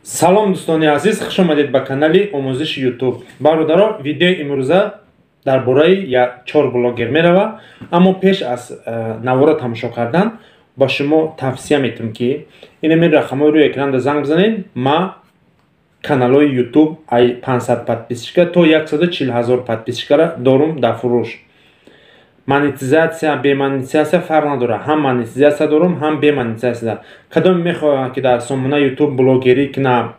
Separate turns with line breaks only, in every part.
Салом дӯстони азиз, хуш омадед ба канали омӯзиши YouTube. Бародаро, видеои имрӯза дар бораи 4 блогер мерава, аммо пеш аз навора тамошо кардан ба шумо тавсия метавам ки инами рақамҳои рӯи экранда занг бизанед. Ма каналҳои YouTube ай 500 подписчика то 140 000 подписчикара дорум дар фурӯш. Монетизация, бемонетизация фарқ надора. Ҳам монетизация дорум, ҳам бемонетизация. Кадом мехоҳанд ки дар сомона YouTube блогерӣ кина,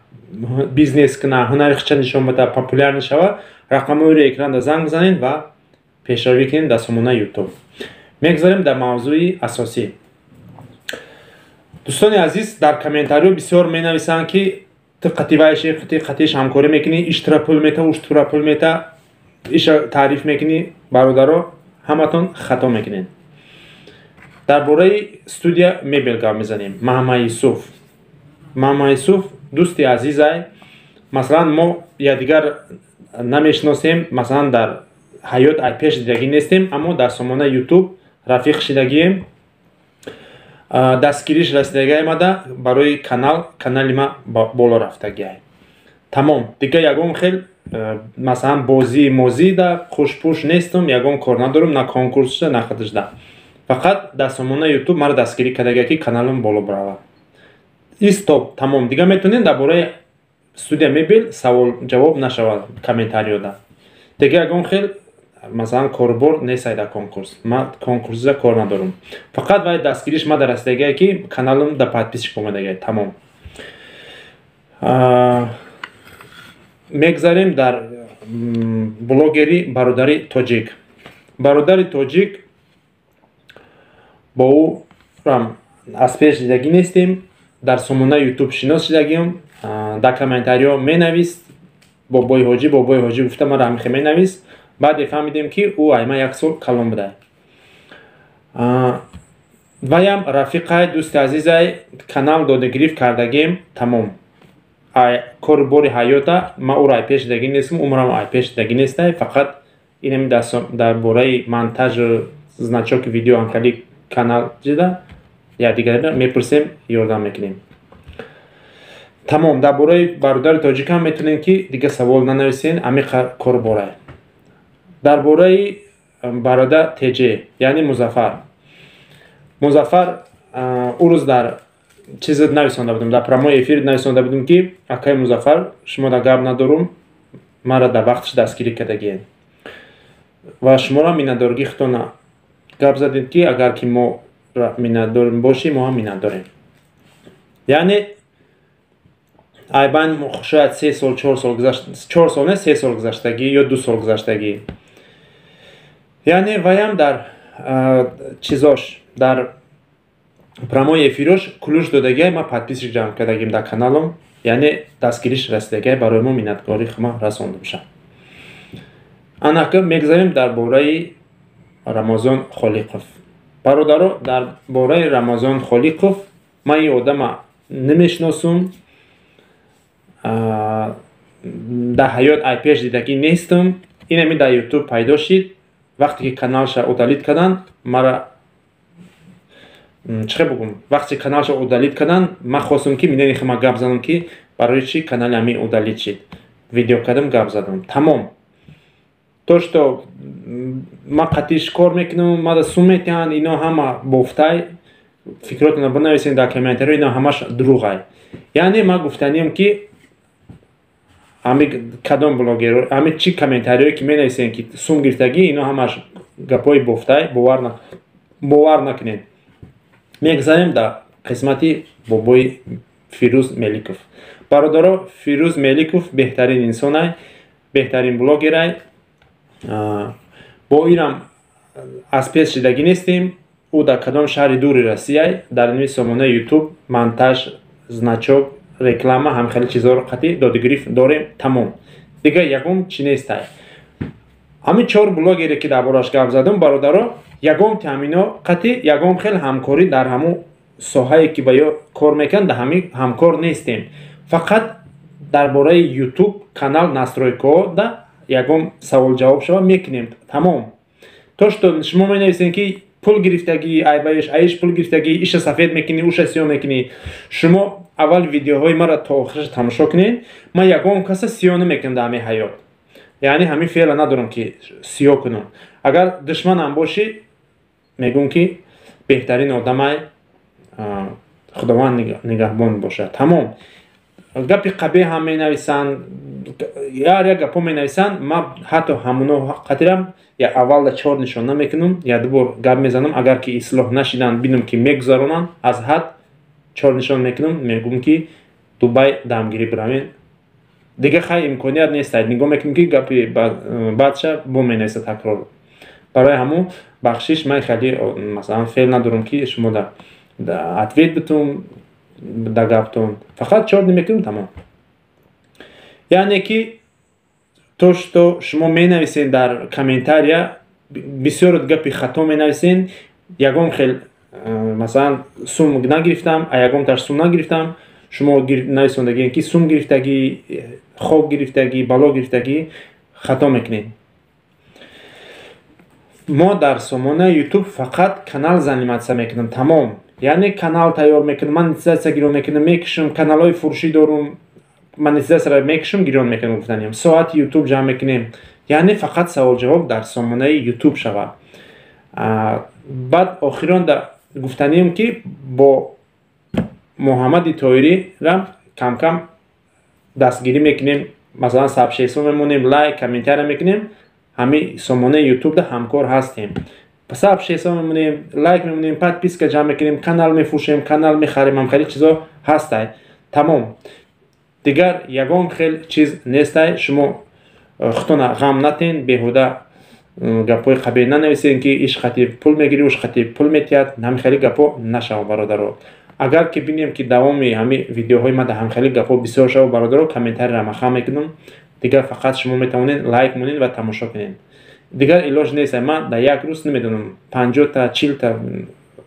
бизнес кина, ҳунари хича нишон бада, популяр мешава, рақамҳои рӯи экранда занг бизанед ва пешравӣ кинед дар сомона YouTube. Мегзарем дар мавзӯи асосӣ. Дӯстони азиз, дар комментариҳо бисёр менависанд ки ту қативаиши, қатиш ҳамкорӣ мекунӣ, иштра пул мета, уштура пул мета, иша таъриф мекунӣ. Бародаро, ҳаматон хато мекунед. Дар бораи студия мебел гап мезанем. Маҳмад Юсуф дӯсти азизай. Масалан, мо якдигар намешиносем, масалан дар ҳаёт ай пеш дидагӣ нестем, аммо дар сомона YouTube рафиқ шидагием. Дастгириш расидаги омада барои канали ма боло рафтагиай. Тамом. Дига ягон хел масалан бози мозида хушпуш нестум, ягон кор надорум, на конкурсда, на хатижда. Фақат дар сомона YouTube мара дастгирӣ кардагия ки каналам боло барава. Истоп, тамом. Дига метавонед дар бораи студия мебел савол ҷавоб нашавад комментариёда. Дига ягон хел масалан корбор несай дар конкурс. Ма конкурсда кор надорум. Фақат вай дастгириш ма дар расидагия ки каналам дар подписчик омадагия. Тамом. Мегзарем дар блогери бародари тоҷик. Бародари тоҷик бо ӯ рам аз пеш дидагӣ нестем. Дар сомона YouTube шинос шидагиам. Дар комментариҳо менавист бобои ҳоҷӣ гуфта мара ҳамихе менавист. Баъде фаҳмидем ки ӯ айма 1 сол калон будай. Ваям рафиқай, дӯсти азизай, канал дода гирифт кардагем. Тамом. Кори бори ҳаёта ма ӯро ай пеш дидагӣ нестам, умрам ай пеш дидагӣ нестай. Фақат инами дар бораи монтажу значоки видео ҳанкали канал ҷида якдигара мепурсем, ёрдам мекунем. Тамом. Дар бораи бародари тоҷик ҳам метавонем ки дига савол нанависен, амиқа кор борай. Дар бораи бародар TJ, яъни Музаффар, ӯ рӯз дар чизад нависонда будем, дар прямой эфир нависонда будем ки акай Музаффар, шумо дар гап надорум, мара дар вақтиш дастгирӣ кардагиед. Ва шуморо миннатдоригӣ хитона гап задед ки агар ки мо миннатдор бошем, мо ҳам миннатдорем. Яъне айбан шояд 3 сол, 4 сол гузашта, 4 сол не, 3 сол гузаштагӣ ё 2 сол гузаштагӣ. Яъне ваям дар чизош, дар прямой эфирош кулуш додагиай, ма подписчик ҷамъ кардагим дар каналам, яъне дастгириш расидагиай барои мо миннатдорӣ ма расонда бошад. Анака мегзарем дар бораи Рамазон Холиқов. Бародаро, дар бораи Рамазон Холиқов ман ин одама намешиносум. Дар ҳаёт ай пеш дидагӣ нестам. Инами дар YouTube пайдо шид. Вақте ки каналша удалит кардан, мара чӣ бугум? Вақте каналша удалит кардан, ман хостам ки минани хама гап задам ки барои чӣ канали ами удалит шид. Видео кардам, гап задам. Тамом. То што ман қатиш кор мекунам, мада сум метиҳанд, ино ҳама бофтай. Фикротона бинависен дар комментариҳо, ино ҳамаш дурӯғай. Яъне ман гуфтаниям ки ами кадом блогер, ами чӣ комментариҳое ки менависен ки сум гирифтагӣ, ино ҳамаш гапҳои бофтай, бовар накунед. Мегзарем дар қисмати бобои Фирӯз Меликов. Бародаро, Фирӯз Меликов беҳтарин инсонай, беҳтарин блогерай. Бо ирам аз пес шидагӣ нестем. ӯ дар кадом шаҳри дури Россияй, дар ини сомонаи YouTube монтаж, значок, реклама, ҳамхели чизҳоро қатъи додагирифт дорем. Тамом. Дига ягон чӣ нестай. Ҳамин 4 блогере ки дар бораш гап задам, бародаро, ягон таъмино қатъи ягон хел ҳамкорӣ дар ҳамун соҳае ки ба ё кор мекунанд, дар ҳамин ҳамкор нестем. Фақат дар бораи YouTube канал настройкаҳода ягон савол ҷавоб шава мекунем. Тамом. То што шумо менависем ки пул гирифтагӣ айбаиш аиш пул гирифтагӣ иша сафед мекунӣ уша сиёҳ мекунӣ. Шумо аввал видеоҳои маро то охираш тамошо кунед. Ман ягон каса сиёҳ намекунам дар ҳамин ҳаёт. яъне ҳамин феъла надорам ки сиёҳ кунам. агар душманам бошӣ мегӯм ки беҳтарин одамай худованд нигаҳбон бошад. Тамом. гапи қабеҳ ҳам менависанд, як гапҳо менависанд. Ман ҳатто ҳамоно қатирам я аввал 4 нишона мекунам, я дубор гап мезанам. агар ки ислоҳ нашиданд бинам ки мегузаронанд аз ҳад 4 нишон мекунам, мегӯм ки Дубай дамгирӣ биравем. دیگه خیلی امکانیت نیست. نگاه میکنیم که گپی بعدش بو مینویسه تکرار. برای همون بخشش من خیلی مثلا فعل ندارم که شما در اتویت بتون در گپتون فقط 4 میکنیم تمام. یعنی که تو شما مینویسین در کامنتاریا بسیار گپی خطا مینویسین. یگام خیلی مثلا سوم نگرفتم، یگام تاش سوم نگرفتم. شما نویسندگی که سوم گرفتگی، خواب گرفتگی، بالا گرفتگی خطا میکنید. ما در سامانه یوتیوب فقط کانال زنیماتسا میکنم تمام. یعنی کانال تیار میکنم، مانیتیزاسیا گیرون میکنم، میکشم کانال های فروشی دارم، مانیتیزاسیا را میکشم گیرون میکنم. گفتنیم ساعت یوتیوب جمع میکنیم. یعنی فقط سوال جواب در سامانه یوتیوب شود. بعد آخران در گفتنیم که با محمد طاهری را کم کم دستگیری میکنیم. مثلا سابسکرایب میمونیم، لایک کامنتار میکنیم. همین سامانه یوتیوب ده همکار هستیم. پس سابسکرایب میمونیم، لایک میمونیم، پادپیسکا جمع میکنیم، کانال میفروشیم، کانال میخریم، هم خیلی چیزا هست. تمام. دیگر یگان خیلی چیز نیست. شما خودتون غم نتین، بیهوده گپای قبیح ننویسین که ایش خطیب پول میگیری اوش خطیب پول میتیاد. هم خیلی گپا نشو برادرها. اگر که بینیم که دوامی همین ویدیوهای ما در هم خیلی گپا بسیار شو برادرها کامنتار را مخا میکنم. دیگر فقط شما میتونین لایک مونین و تماشا کنین. دیگر علاج نیست. من در یک روز نمیدونم 50 تا 40 تا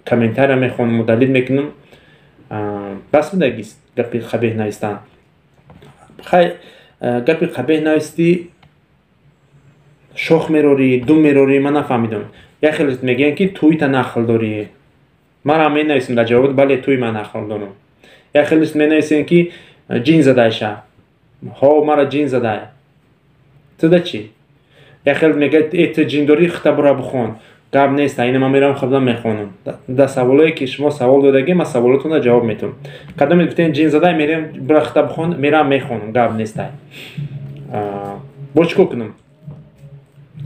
کامنتار میخونم و دلیل میکنم. بس میدگی گپی قبیح نیستن. خیلی گپی قبیح نیستی شوخ میروری دوم میروری من نفهمیدم. یا خیلی میگن که توی تا نخل داری. من هم نویسم در جواب بله توی من نخل دارم. یا خیلی می نویسن که جین زده شه. ها مرا جین زده. تو ده چی؟ یا خیلی میگه ای تو جین داری خطا برا بخون. گپ نیست. این من میرم خودم میخونم. در سوالایی که شما سوال دادگی من سوالاتون را جواب میتونم. قدم میگفتین جین زده میرم برا خطا بخون میرم میخونم. گپ نیست. باش کنم.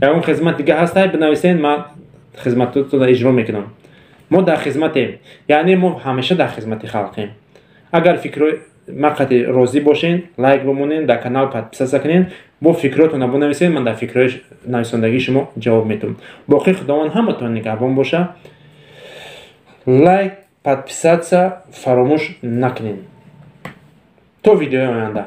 یا اون خدمت دیگه هست بنویسین من خدمتتون را اجرا میکنم. ما در خدمتیم. یعنی ما همیشه در خدمت خلقیم. اگر فکر مقطع راضی باشین لایک بمونین، در کانال پادپیسا کنین، با فکراتون رو بنویسین. من در فکرهای نویسندگی شما جواب میتونم. باقی خداوند همتون نگهبان باشه. لایک پادپیسا فراموش نکنین. تا ویدیو آینده.